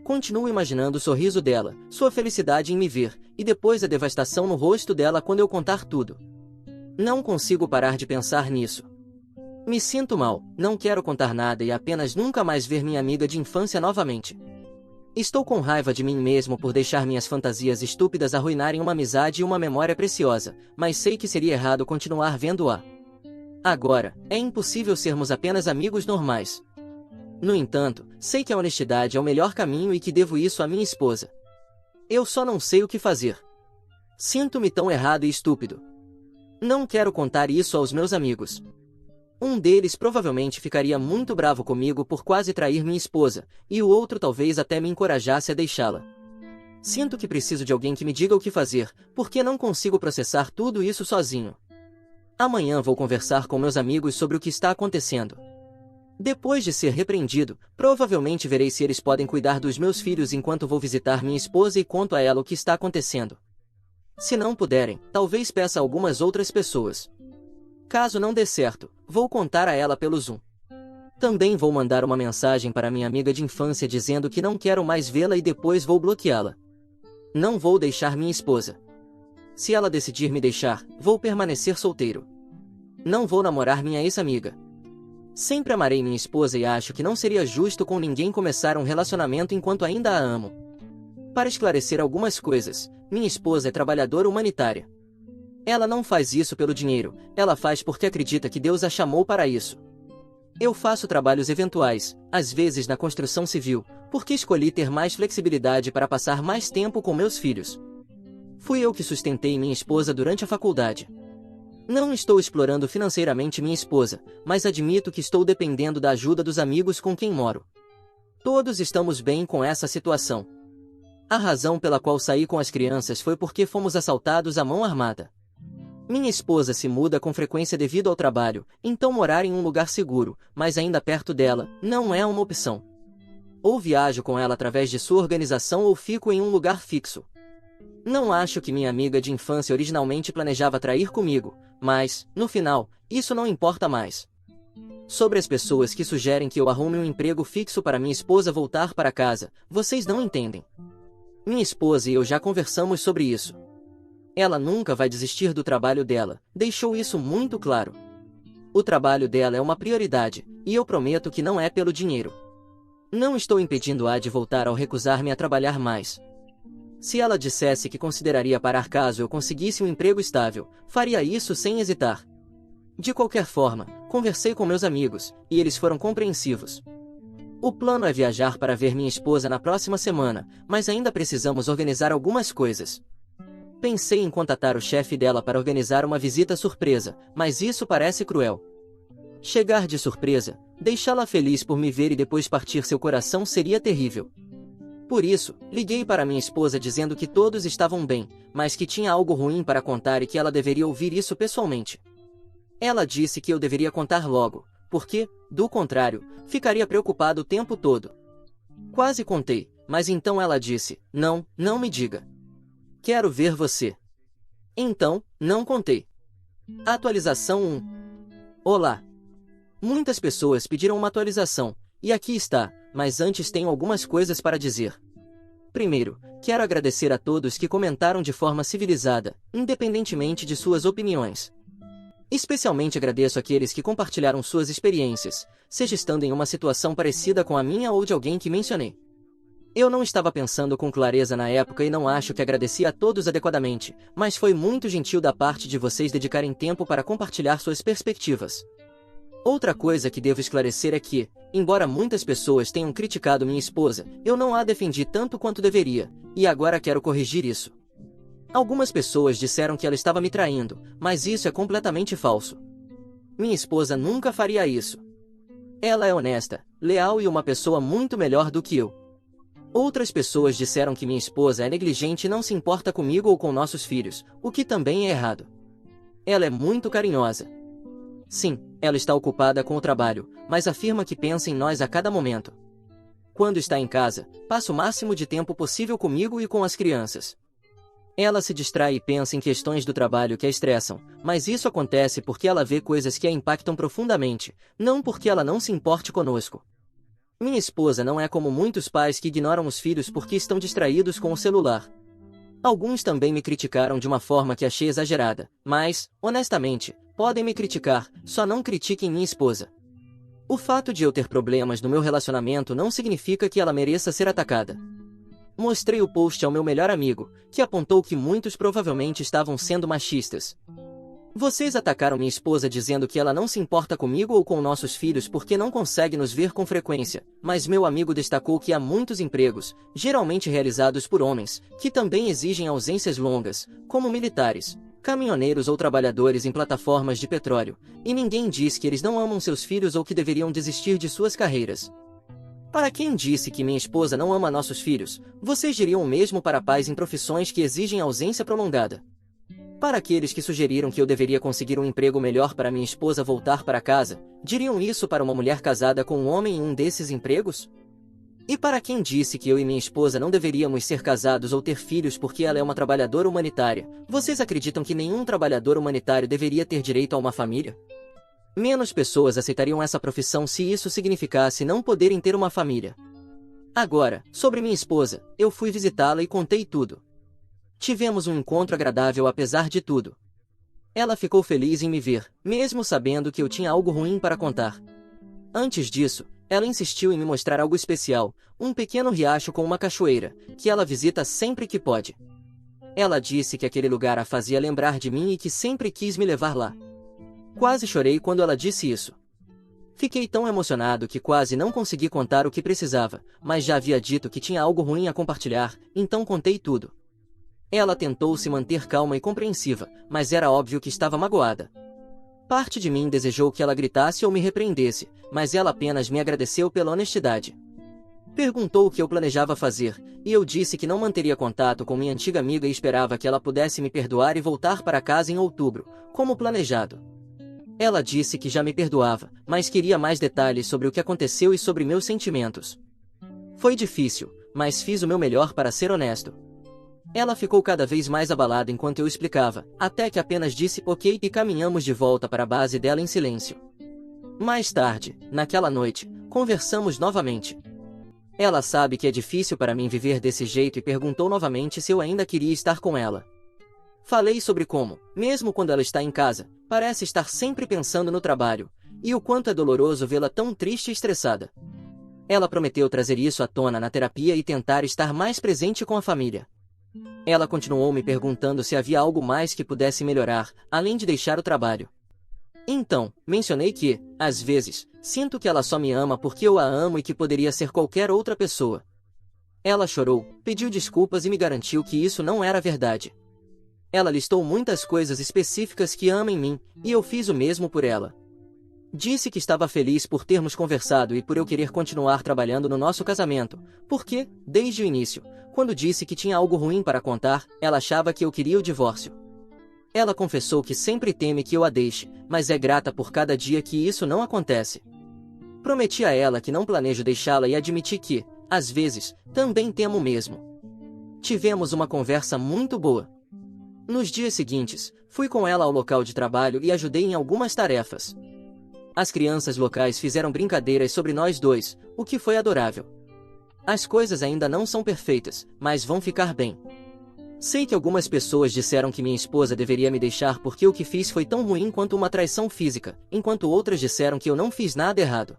Continuo imaginando o sorriso dela, sua felicidade em me ver, e depois a devastação no rosto dela quando eu contar tudo. Não consigo parar de pensar nisso. Me sinto mal, não quero contar nada e apenas nunca mais ver minha amiga de infância novamente. Estou com raiva de mim mesmo por deixar minhas fantasias estúpidas arruinarem uma amizade e uma memória preciosa, mas sei que seria errado continuar vendo-a. Agora, é impossível sermos apenas amigos normais. No entanto, sei que a honestidade é o melhor caminho e que devo isso à minha esposa. Eu só não sei o que fazer. Sinto-me tão errado e estúpido. Não quero contar isso aos meus amigos. Um deles provavelmente ficaria muito bravo comigo por quase trair minha esposa, e o outro talvez até me encorajasse a deixá-la. Sinto que preciso de alguém que me diga o que fazer, porque não consigo processar tudo isso sozinho. Amanhã vou conversar com meus amigos sobre o que está acontecendo. Depois de ser repreendido, provavelmente verei se eles podem cuidar dos meus filhos enquanto vou visitar minha esposa e conto a ela o que está acontecendo. Se não puderem, talvez peça a algumas outras pessoas. Caso não dê certo, vou contar a ela pelo Zoom. Também vou mandar uma mensagem para minha amiga de infância dizendo que não quero mais vê-la e depois vou bloqueá-la. Não vou deixar minha esposa. Se ela decidir me deixar, vou permanecer solteiro. Não vou namorar minha ex-amiga. Sempre amarei minha esposa e acho que não seria justo com ninguém começar um relacionamento enquanto ainda a amo. Para esclarecer algumas coisas, Minha esposa é trabalhadora humanitária. Ela não faz isso pelo dinheiro, ela faz porque acredita que Deus a chamou para isso. Eu faço trabalhos eventuais, às vezes na construção civil, porque escolhi ter mais flexibilidade para passar mais tempo com meus filhos. Fui eu que sustentei minha esposa durante a faculdade. Não estou explorando financeiramente minha esposa, mas admito que estou dependendo da ajuda dos amigos com quem moro. Todos estamos bem com essa situação. A razão pela qual saí com as crianças foi porque fomos assaltados à mão armada. Minha esposa se muda com frequência devido ao trabalho, então morar em um lugar seguro, mas ainda perto dela, não é uma opção. Ou viajo com ela através de sua organização ou fico em um lugar fixo. Não acho que minha amiga de infância originalmente planejava trair comigo, mas, no final, isso não importa mais. Sobre as pessoas que sugerem que eu arrume um emprego fixo para minha esposa voltar para casa, vocês não entendem. Minha esposa e eu já conversamos sobre isso. Ela nunca vai desistir do trabalho dela, deixou isso muito claro. O trabalho dela é uma prioridade, e eu prometo que não é pelo dinheiro. Não estou impedindo-a de voltar ao recusar-me a trabalhar mais. Se ela dissesse que consideraria parar caso eu conseguisse um emprego estável, faria isso sem hesitar. De qualquer forma, conversei com meus amigos, e eles foram compreensivos. O plano é viajar para ver minha esposa na próxima semana, mas ainda precisamos organizar algumas coisas. Pensei em contatar o chefe dela para organizar uma visita surpresa, mas isso parece cruel. Chegar de surpresa, deixá-la feliz por me ver e depois partir seu coração seria terrível. Por isso, liguei para minha esposa dizendo que todos estavam bem, mas que tinha algo ruim para contar e que ela deveria ouvir isso pessoalmente. Ela disse que eu deveria contar logo, porque, do contrário, ficaria preocupado o tempo todo. Quase contei, mas então ela disse, não me diga. Quero ver você. Então, não contei. Atualização 1. Olá. Muitas pessoas pediram uma atualização, e aqui está, mas antes tenho algumas coisas para dizer. Primeiro, quero agradecer a todos que comentaram de forma civilizada, independentemente de suas opiniões. Especialmente agradeço àqueles que compartilharam suas experiências, seja estando em uma situação parecida com a minha ou de alguém que mencionei. Eu não estava pensando com clareza na época e não acho que agradeci a todos adequadamente, mas foi muito gentil da parte de vocês dedicarem tempo para compartilhar suas perspectivas. Outra coisa que devo esclarecer é que, embora muitas pessoas tenham criticado minha esposa, eu não a defendi tanto quanto deveria, e agora quero corrigir isso. Algumas pessoas disseram que ela estava me traindo, mas isso é completamente falso. Minha esposa nunca faria isso. Ela é honesta, leal e uma pessoa muito melhor do que eu. Outras pessoas disseram que minha esposa é negligente e não se importa comigo ou com nossos filhos, o que também é errado. Ela é muito carinhosa. Sim, ela está ocupada com o trabalho, mas afirma que pensa em nós a cada momento. Quando está em casa, passa o máximo de tempo possível comigo e com as crianças. Ela se distrai e pensa em questões do trabalho que a estressam, mas isso acontece porque ela vê coisas que a impactam profundamente, não porque ela não se importe conosco. Minha esposa não é como muitos pais que ignoram os filhos porque estão distraídos com o celular. Alguns também me criticaram de uma forma que achei exagerada, mas, honestamente, podem me criticar, só não critiquem minha esposa. O fato de eu ter problemas no meu relacionamento não significa que ela mereça ser atacada. Mostrei o post ao meu melhor amigo, que apontou que muitos provavelmente estavam sendo machistas. Vocês atacaram minha esposa dizendo que ela não se importa comigo ou com nossos filhos porque não consegue nos ver com frequência, mas meu amigo destacou que há muitos empregos, geralmente realizados por homens, que também exigem ausências longas, como militares, caminhoneiros ou trabalhadores em plataformas de petróleo, e ninguém diz que eles não amam seus filhos ou que deveriam desistir de suas carreiras. Para quem disse que minha esposa não ama nossos filhos, vocês diriam o mesmo para pais em profissões que exigem ausência prolongada. Para aqueles que sugeriram que eu deveria conseguir um emprego melhor para minha esposa voltar para casa, diriam isso para uma mulher casada com um homem em um desses empregos? E para quem disse que eu e minha esposa não deveríamos ser casados ou ter filhos porque ela é uma trabalhadora humanitária, vocês acreditam que nenhum trabalhador humanitário deveria ter direito a uma família? Menos pessoas aceitariam essa profissão se isso significasse não poderem ter uma família. Agora, sobre minha esposa, eu fui visitá-la e contei tudo. Tivemos um encontro agradável apesar de tudo. Ela ficou feliz em me ver, mesmo sabendo que eu tinha algo ruim para contar. Antes disso, ela insistiu em me mostrar algo especial, um pequeno riacho com uma cachoeira, que ela visita sempre que pode. Ela disse que aquele lugar a fazia lembrar de mim e que sempre quis me levar lá. Quase chorei quando ela disse isso. Fiquei tão emocionado que quase não consegui contar o que precisava, mas já havia dito que tinha algo ruim a compartilhar, então contei tudo. Ela tentou se manter calma e compreensiva, mas era óbvio que estava magoada. Parte de mim desejou que ela gritasse ou me repreendesse, mas ela apenas me agradeceu pela honestidade. Perguntou o que eu planejava fazer, e eu disse que não manteria contato com minha antiga amiga e esperava que ela pudesse me perdoar e voltar para casa em outubro, como planejado. Ela disse que já me perdoava, mas queria mais detalhes sobre o que aconteceu e sobre meus sentimentos. Foi difícil, mas fiz o meu melhor para ser honesto. Ela ficou cada vez mais abalada enquanto eu explicava, até que apenas disse ok e caminhamos de volta para a base dela em silêncio. Mais tarde, naquela noite, conversamos novamente. Ela sabe que é difícil para mim viver desse jeito e perguntou novamente se eu ainda queria estar com ela. Falei sobre como, mesmo quando ela está em casa, parece estar sempre pensando no trabalho, e o quanto é doloroso vê-la tão triste e estressada. Ela prometeu trazer isso à tona na terapia e tentar estar mais presente com a família. Ela continuou me perguntando se havia algo mais que pudesse melhorar, além de deixar o trabalho. Então, mencionei que, às vezes, sinto que ela só me ama porque eu a amo e que poderia ser qualquer outra pessoa. Ela chorou, pediu desculpas e me garantiu que isso não era verdade. Ela listou muitas coisas específicas que ama em mim, e eu fiz o mesmo por ela. Disse que estava feliz por termos conversado e por eu querer continuar trabalhando no nosso casamento, porque, desde o início, quando disse que tinha algo ruim para contar, ela achava que eu queria o divórcio. Ela confessou que sempre teme que eu a deixe, mas é grata por cada dia que isso não acontece. Prometi a ela que não planejo deixá-la e admiti que, às vezes, também temo mesmo. Tivemos uma conversa muito boa. Nos dias seguintes, fui com ela ao local de trabalho e ajudei em algumas tarefas. As crianças locais fizeram brincadeiras sobre nós dois, o que foi adorável. As coisas ainda não são perfeitas, mas vão ficar bem. Sei que algumas pessoas disseram que minha esposa deveria me deixar porque o que fiz foi tão ruim quanto uma traição física, enquanto outras disseram que eu não fiz nada errado.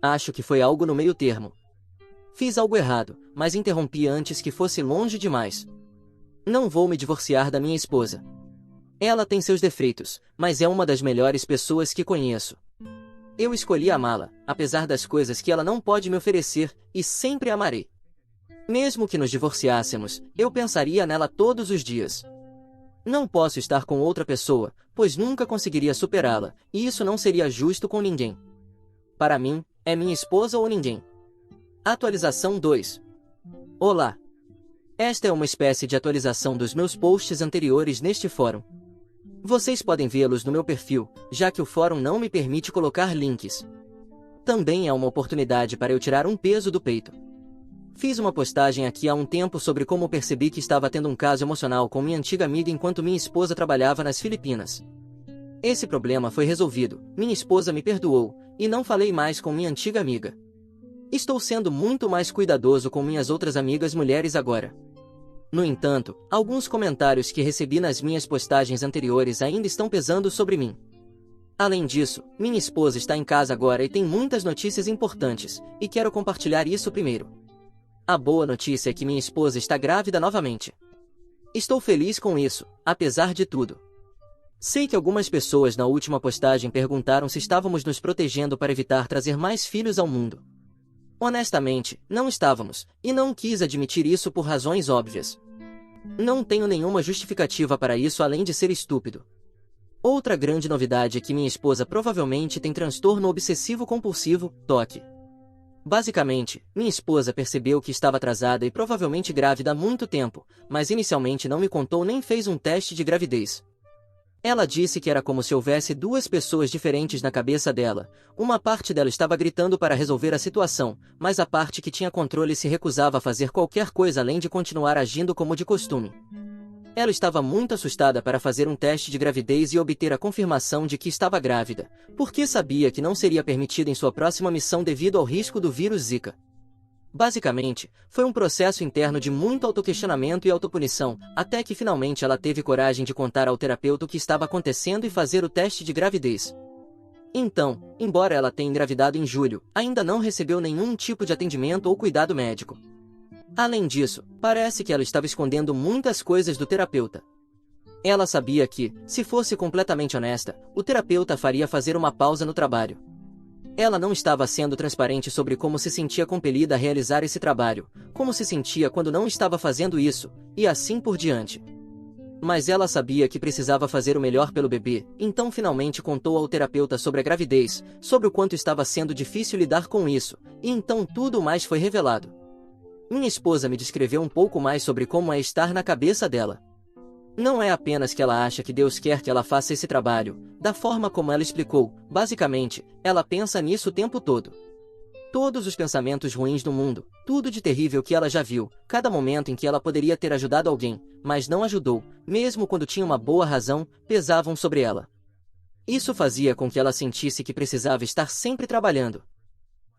Acho que foi algo no meio termo. Fiz algo errado, mas interrompi antes que fosse longe demais. Não vou me divorciar da minha esposa. Ela tem seus defeitos, mas é uma das melhores pessoas que conheço. Eu escolhi amá-la, apesar das coisas que ela não pode me oferecer, e sempre a amarei. Mesmo que nos divorciássemos, eu pensaria nela todos os dias. Não posso estar com outra pessoa, pois nunca conseguiria superá-la, e isso não seria justo com ninguém. Para mim, é minha esposa ou ninguém. Atualização 2. Olá! Esta é uma espécie de atualização dos meus posts anteriores neste fórum. Vocês podem vê-los no meu perfil, já que o fórum não me permite colocar links. Também é uma oportunidade para eu tirar um peso do peito. Fiz uma postagem aqui há um tempo sobre como percebi que estava tendo um caso emocional com minha antiga amiga enquanto minha esposa trabalhava nas Filipinas. Esse problema foi resolvido, minha esposa me perdoou, e não falei mais com minha antiga amiga. Estou sendo muito mais cuidadoso com minhas outras amigas mulheres agora. No entanto, alguns comentários que recebi nas minhas postagens anteriores ainda estão pesando sobre mim. Além disso, minha esposa está em casa agora e tem muitas notícias importantes, e quero compartilhar isso primeiro. A boa notícia é que minha esposa está grávida novamente. Estou feliz com isso, apesar de tudo. Sei que algumas pessoas na última postagem perguntaram se estávamos nos protegendo para evitar trazer mais filhos ao mundo. Honestamente, não estávamos, e não quis admitir isso por razões óbvias. Não tenho nenhuma justificativa para isso além de ser estúpido. Outra grande novidade é que minha esposa provavelmente tem transtorno obsessivo-compulsivo, TOC. Basicamente, minha esposa percebeu que estava atrasada e provavelmente grávida há muito tempo, mas inicialmente não me contou nem fez um teste de gravidez. Ela disse que era como se houvesse duas pessoas diferentes na cabeça dela. Uma parte dela estava gritando para resolver a situação, mas a parte que tinha controle se recusava a fazer qualquer coisa além de continuar agindo como de costume. Ela estava muito assustada para fazer um teste de gravidez e obter a confirmação de que estava grávida, porque sabia que não seria permitida em sua próxima missão devido ao risco do vírus Zika. Basicamente, foi um processo interno de muito autoquestionamento e autopunição, até que finalmente ela teve coragem de contar ao terapeuta o que estava acontecendo e fazer o teste de gravidez. Então, embora ela tenha engravidado em julho, ainda não recebeu nenhum tipo de atendimento ou cuidado médico. Além disso, parece que ela estava escondendo muitas coisas do terapeuta. Ela sabia que, se fosse completamente honesta, o terapeuta faria fazer uma pausa no trabalho. Ela não estava sendo transparente sobre como se sentia compelida a realizar esse trabalho, como se sentia quando não estava fazendo isso, e assim por diante. Mas ela sabia que precisava fazer o melhor pelo bebê, então finalmente contou ao terapeuta sobre a gravidez, sobre o quanto estava sendo difícil lidar com isso, e então tudo mais foi revelado. Minha esposa me descreveu um pouco mais sobre como é estar na cabeça dela. Não é apenas que ela acha que Deus quer que ela faça esse trabalho, da forma como ela explicou, basicamente, ela pensa nisso o tempo todo. Todos os pensamentos ruins do mundo, tudo de terrível que ela já viu, cada momento em que ela poderia ter ajudado alguém, mas não ajudou, mesmo quando tinha uma boa razão, pesavam sobre ela. Isso fazia com que ela sentisse que precisava estar sempre trabalhando.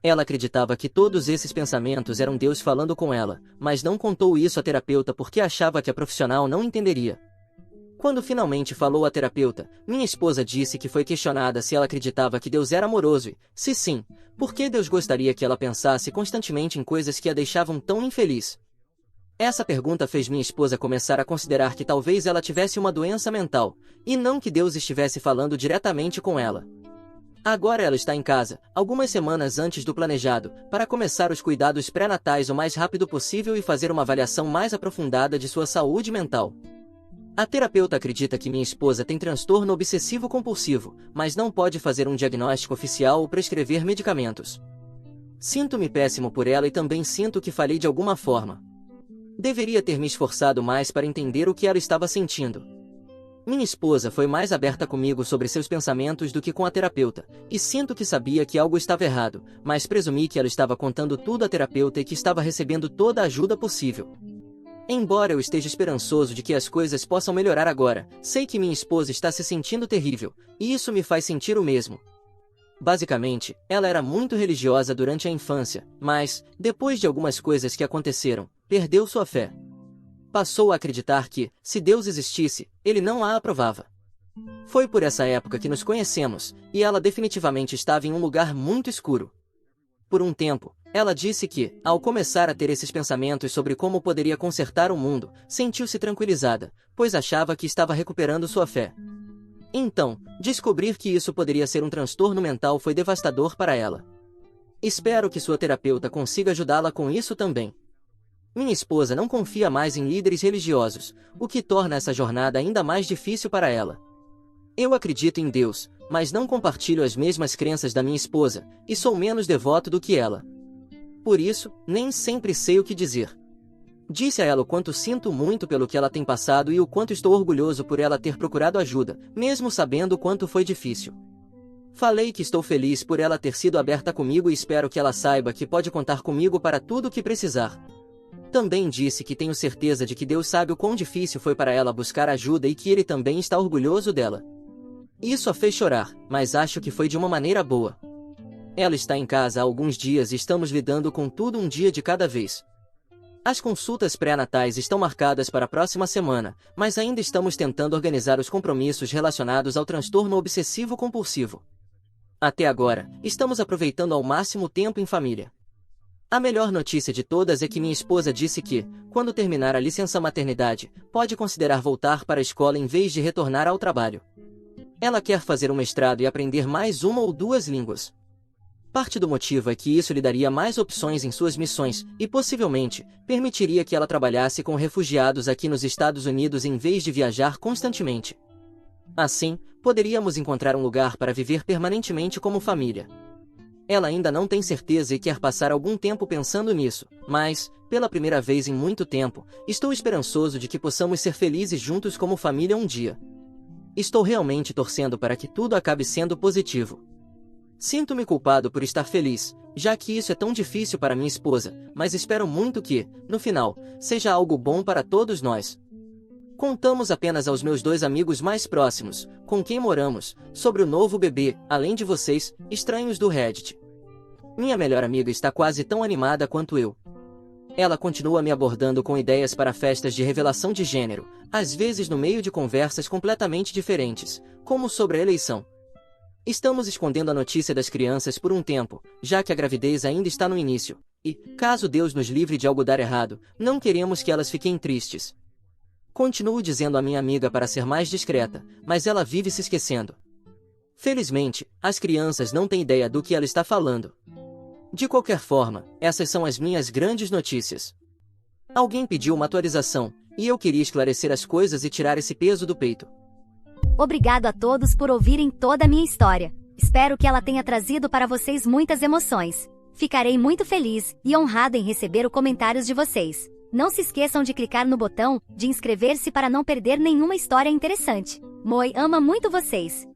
Ela acreditava que todos esses pensamentos eram Deus falando com ela, mas não contou isso à terapeuta porque achava que a profissional não entenderia. Quando finalmente falou à terapeuta, minha esposa disse que foi questionada se ela acreditava que Deus era amoroso e, se sim, por que Deus gostaria que ela pensasse constantemente em coisas que a deixavam tão infeliz. Essa pergunta fez minha esposa começar a considerar que talvez ela tivesse uma doença mental, e não que Deus estivesse falando diretamente com ela. Agora ela está em casa, algumas semanas antes do planejado, para começar os cuidados pré-natais o mais rápido possível e fazer uma avaliação mais aprofundada de sua saúde mental. A terapeuta acredita que minha esposa tem transtorno obsessivo-compulsivo, mas não pode fazer um diagnóstico oficial ou prescrever medicamentos. Sinto-me péssimo por ela e também sinto que falhei de alguma forma. Deveria ter me esforçado mais para entender o que ela estava sentindo. Minha esposa foi mais aberta comigo sobre seus pensamentos do que com a terapeuta, e sinto que sabia que algo estava errado, mas presumi que ela estava contando tudo à terapeuta e que estava recebendo toda a ajuda possível. Embora eu esteja esperançoso de que as coisas possam melhorar agora, sei que minha esposa está se sentindo terrível, e isso me faz sentir o mesmo. Basicamente, ela era muito religiosa durante a infância, mas, depois de algumas coisas que aconteceram, perdeu sua fé. Passou a acreditar que, se Deus existisse, ele não a aprovava. Foi por essa época que nos conhecemos, e ela definitivamente estava em um lugar muito escuro. Por um tempo, ela disse que, ao começar a ter esses pensamentos sobre como poderia consertar o mundo, sentiu-se tranquilizada, pois achava que estava recuperando sua fé. Então, descobrir que isso poderia ser um transtorno mental foi devastador para ela. Espero que sua terapeuta consiga ajudá-la com isso também. Minha esposa não confia mais em líderes religiosos, o que torna essa jornada ainda mais difícil para ela. Eu acredito em Deus, mas não compartilho as mesmas crenças da minha esposa, e sou menos devoto do que ela. Por isso, nem sempre sei o que dizer. Disse a ela o quanto sinto muito pelo que ela tem passado e o quanto estou orgulhoso por ela ter procurado ajuda, mesmo sabendo o quanto foi difícil. Falei que estou feliz por ela ter sido aberta comigo e espero que ela saiba que pode contar comigo para tudo o que precisar. Também disse que tenho certeza de que Deus sabe o quão difícil foi para ela buscar ajuda e que Ele também está orgulhoso dela. Isso a fez chorar, mas acho que foi de uma maneira boa. Ela está em casa há alguns dias e estamos lidando com tudo um dia de cada vez. As consultas pré-natais estão marcadas para a próxima semana, mas ainda estamos tentando organizar os compromissos relacionados ao transtorno obsessivo-compulsivo. Até agora, estamos aproveitando ao máximo tempo em família. A melhor notícia de todas é que minha esposa disse que, quando terminar a licença maternidade, pode considerar voltar para a escola em vez de retornar ao trabalho. Ela quer fazer um mestrado e aprender mais uma ou duas línguas. Parte do motivo é que isso lhe daria mais opções em suas missões e, possivelmente, permitiria que ela trabalhasse com refugiados aqui nos Estados Unidos em vez de viajar constantemente. Assim, poderíamos encontrar um lugar para viver permanentemente como família. Ela ainda não tem certeza e quer passar algum tempo pensando nisso, mas, pela primeira vez em muito tempo, estou esperançoso de que possamos ser felizes juntos como família um dia. Estou realmente torcendo para que tudo acabe sendo positivo. Sinto-me culpado por estar feliz, já que isso é tão difícil para minha esposa, mas espero muito que, no final, seja algo bom para todos nós. Contamos apenas aos meus 2 amigos mais próximos, com quem moramos, sobre o novo bebê, além de vocês, estranhos do Reddit. Minha melhor amiga está quase tão animada quanto eu. Ela continua me abordando com ideias para festas de revelação de gênero, às vezes no meio de conversas completamente diferentes, como sobre a eleição. Estamos escondendo a notícia das crianças por um tempo, já que a gravidez ainda está no início, E, caso Deus nos livre de algo dar errado, não queremos que elas fiquem tristes. Continuo dizendo à minha amiga para ser mais discreta, mas ela vive se esquecendo. Felizmente, as crianças não têm ideia do que ela está falando. De qualquer forma, essas são as minhas grandes notícias. Alguém pediu uma atualização, e eu queria esclarecer as coisas e tirar esse peso do peito. Obrigado a todos por ouvirem toda a minha história. Espero que ela tenha trazido para vocês muitas emoções. Ficarei muito feliz e honrado em receber os comentários de vocês. Não se esqueçam de clicar no botão de inscrever-se para não perder nenhuma história interessante. Moi ama muito vocês.